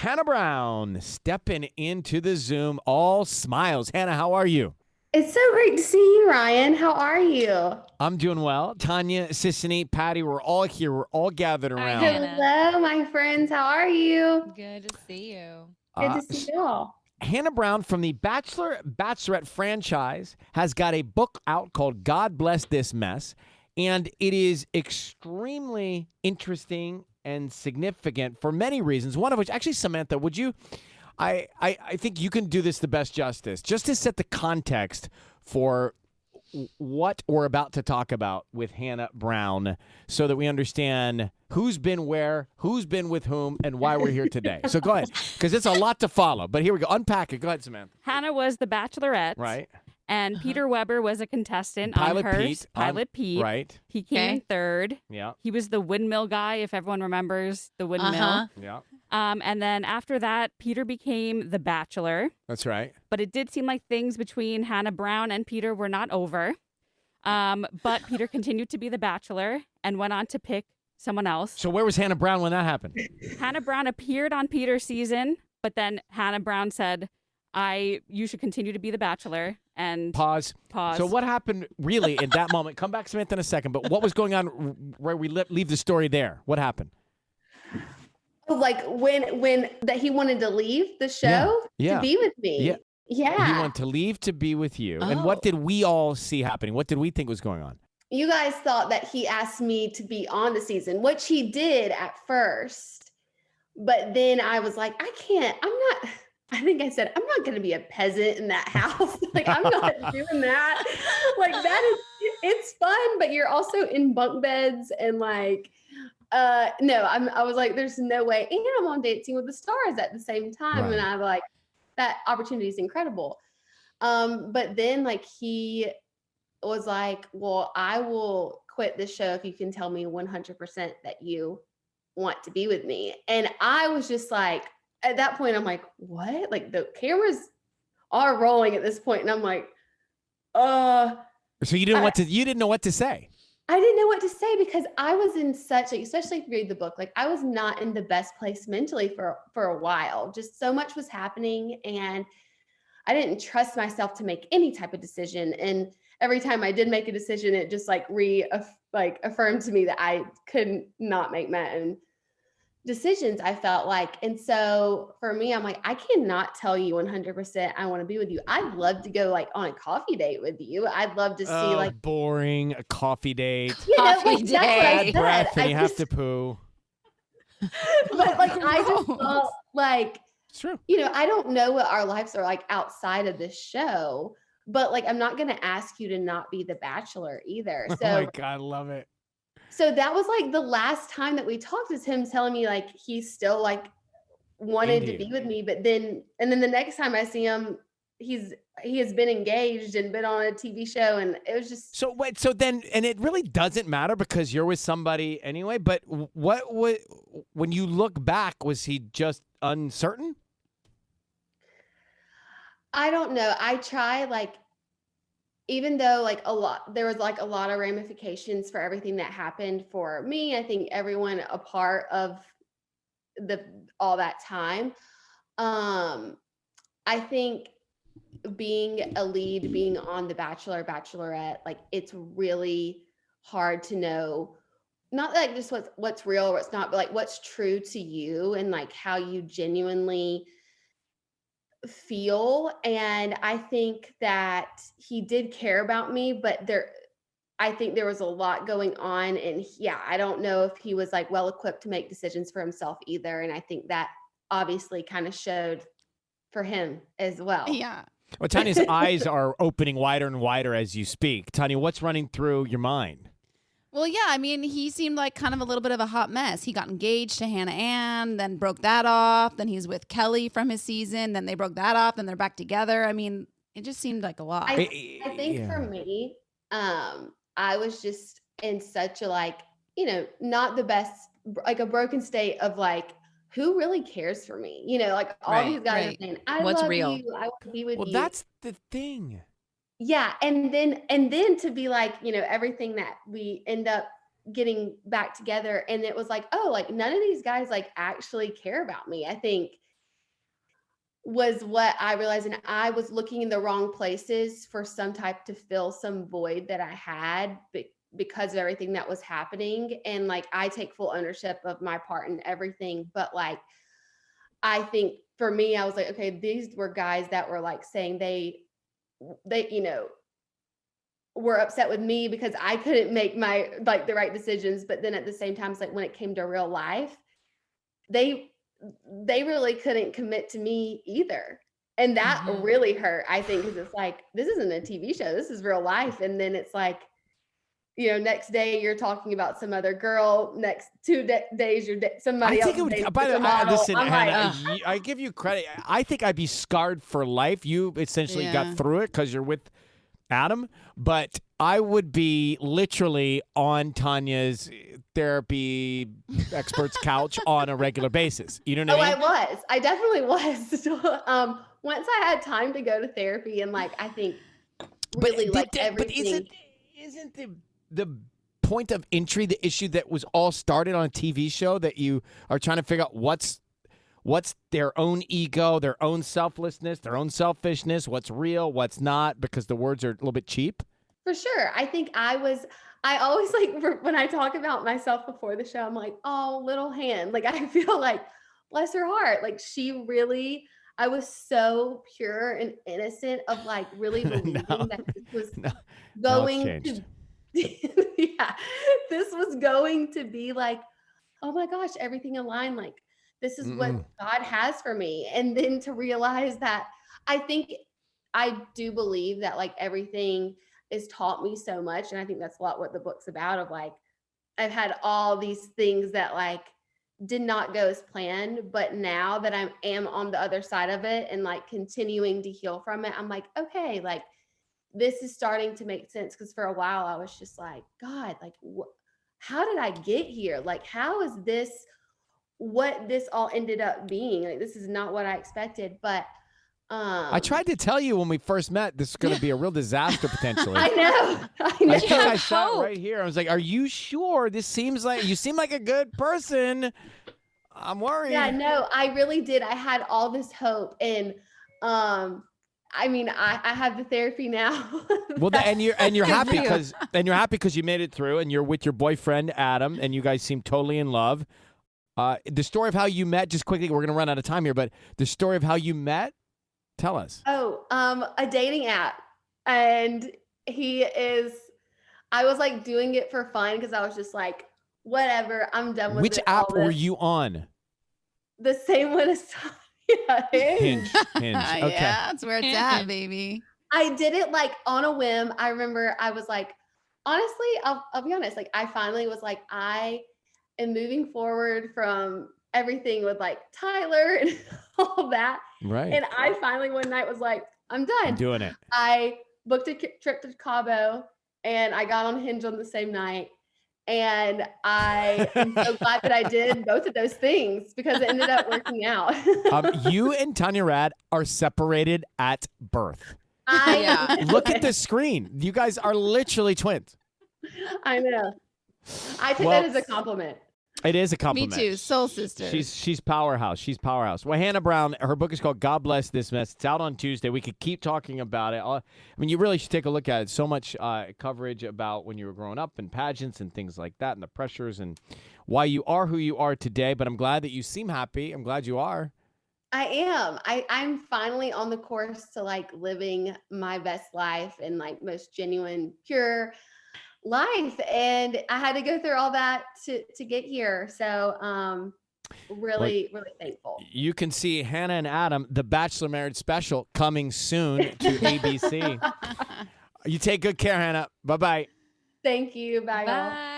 Hannah Brown stepping into the Zoom, all smiles. Hannah, how are you? It's so great to see you, Ryan. How are you? I'm doing well. Tanya, Sissany, Patty, we're all here. We're all gathered Hi, around. Hannah. Hello, my friends. How are you? Good to see you. Good Uh, to see you all. Hannah Brown from the Bachelor Bachelorette franchise has got a book out called God Bless This Mess. And it is extremely interesting and significant for many reasons. One of which, actually, Samantha, would you? I think you can do this the best justice, just to set the context for what we're about to talk about with Hannah Brown so that we understand who's been where, who's been with whom, and why we're here today. So go ahead, because it's a lot to follow. But here we go. Unpack it. Go ahead, Samantha. Hannah was the Bachelorette. Right. And Peter Weber was a contestant Pilot on hers. Pete. Pilot Pete. Right. He came in third. Yeah. He was the windmill guy, if everyone remembers the windmill. Yeah. And then after that, Peter became the Bachelor. That's right. But it did seem like things between Hannah Brown and Peter were not over. But Peter continued to be the Bachelor and went on to pick someone else. So where was Hannah Brown when that happened? Hannah Brown appeared on Peter's season, but then Hannah Brown said, you should continue to be the Bachelor. And Pause. So what happened really in that moment? Come back, Samantha, in a second. But what was going on where we leave the story there? What happened? Like when that he wanted to leave the show to be with me. Yeah. Yeah. He wanted to leave to be with you. And what did we all see happening? What did we think was going on? You guys thought that he asked me to be on the season, which he did at first. But then I was like, I think I said, I'm not going to be a peasant in that house. Like, I'm not doing that. Like, it's fun, but you're also in bunk beds and like, no, I was like, there's no way. And I'm on Dancing with the Stars at the same time. Right. And I'm like, that opportunity is incredible. But then like, he was like, well, I will quit this show if you can tell me 100% that you want to be with me. And I was just like, at that point, I'm like, what? Like the cameras are rolling at this point, and I'm like, So you didn't know what to say. I didn't know what to say because I was in such, like, especially if you read the book, like I was not in the best place mentally for a while. Just so much was happening, and I didn't trust myself to make any type of decision. And every time I did make a decision, it just like affirmed to me that I could not make my own decisions, I felt like. And so for me, I'm like, I cannot tell you 100% I want to be with you. I'd love to go like on a coffee date with you. I'd love to see like boring, a coffee date. That's what I said. Breath and you have to poo. But like I just felt like, it's true. I don't know what our lives are like outside of this show, but like I'm not going to ask you to not be the Bachelor either. So oh my God, I love it. So that was like the last time that we talked, is him telling me like he's still like wanted to be with me. But then the next time I see him, he has been engaged and been on a TV show, and it was just and it really doesn't matter because you're with somebody anyway. But when you look back, was he just uncertain? I don't know. I try like, even though like there was like a lot of ramifications for everything that happened for me, I think everyone a part of all that time. I think being a lead, being on The Bachelor, Bachelorette, like it's really hard to know, not like just what's real or what's not, but like what's true to you and like how you genuinely feel. And I think that he did care about me, but I think there was a lot going on, and I don't know if he was like well equipped to make decisions for himself either. And I think that obviously kind of showed for him as well. Yeah. Well, Tanya's eyes are opening wider and wider as you speak. Tanya, what's running through your mind? Well, yeah, I mean, he seemed like kind of a little bit of a hot mess. He got engaged to Hannah Ann, then broke that off. Then he's with Kelly from his season. Then they broke that off. Then they're back together. I mean, it just seemed like a lot. I think for me, I was just in such a like, not the best, like a broken state of like, who really cares for me? Like all these guys are saying, I love you, I want to be with you. Well, that's the thing. Yeah. And then to be like, everything that we end up getting back together. And it was like, oh, like none of these guys like actually care about me. I think was what I realized. And I was looking in the wrong places for some type to fill some void that I had because of everything that was happening. And like, I take full ownership of my part in everything. But like, I think for me, I was like, okay, these were guys that were like saying they, were upset with me because I couldn't make the right decisions. But then at the same time, it's like when it came to real life, they really couldn't commit to me either. And that really hurt, I think, because it's like, this isn't a TV show. This is real life. And then it's like, next day you're talking about some other girl. Next 2 days, you're somebody else. By the way, listen, Hannah, I give you credit. I think I'd be scarred for life. You essentially got through it because you're with Adam, but I would be literally on Tanya's therapy expert's couch on a regular basis. You know what I mean? I definitely was. Once I had time to go to therapy and like, I think really everything. But isn't the point of entry the issue that was all started on a TV show that you are trying to figure out what's their own ego, their own selflessness, their own selfishness, what's real, what's not, because the words are a little bit cheap? For sure. I think I always like, when I talk about myself before the show, I'm like, oh, little hand. Like, I feel like, bless her heart. Like, I was so pure and innocent of like really believing that this was going to, this was going to be like, oh my gosh, everything aligned. Like, this is what God has for me. And then to realize that I do believe that like everything is taught me so much. And I think that's a lot what the book's about, of like, I've had all these things that like did not go as planned, but now that I am on the other side of it and like continuing to heal from it, I'm like, okay, like this is starting to make sense. Cause for a while I was just like, God, like how did I get here? Like, how is this what this all ended up being? Like, this is not what I expected, but I tried to tell you when we first met, this is going to be a real disaster potentially. I know. I think I sat right here. I was like, are you sure? You seem like a good person. I'm worried. Yeah, no, I really did. I had all this hope. And, I mean, I have the therapy now. Well, and you're happy because you made it through and you're with your boyfriend, Adam, and you guys seem totally in love. The story of how you met, just quickly, we're going to run out of time here, but the story of how you met, tell us. Oh, a dating app. And I was like doing it for fun because I was just like, whatever, I'm done with it. Which app were you on? The same one as Hinge. Okay. Yeah, that's where it's at, baby. I did it like on a whim. I remember I was like, honestly, I'll be honest. Like, I finally was like, I am moving forward from everything with like Tyler and all that. Right. And I finally one night was like, I'm done. I'm doing it. I booked a trip to Cabo and I got on Hinge on the same night. And I am so glad that I did both of those things because it ended up working out. You and Tanya Rad are separated at birth. I Look at the screen. You guys are literally twins. I know. I take that as a compliment. It is a compliment. Me too. Soul sister. She's powerhouse. She's powerhouse. Well, Hannah Brown, her book is called God Bless This Mess. It's out on Tuesday. We could keep talking about it. I mean, you really should take a look at it. So much coverage about when you were growing up and pageants and things like that and the pressures and why you are who you are today. But I'm glad that you seem happy. I'm glad you are. I am. I'm finally on the course to like living my best life and like most genuine, pure life. And I had to go through all that to get here. So really thankful. You can see Hannah and Adam, the Bachelor Marriage Special, coming soon to ABC. You take good care, Hannah. Bye-bye. Thank you. Bye. Bye.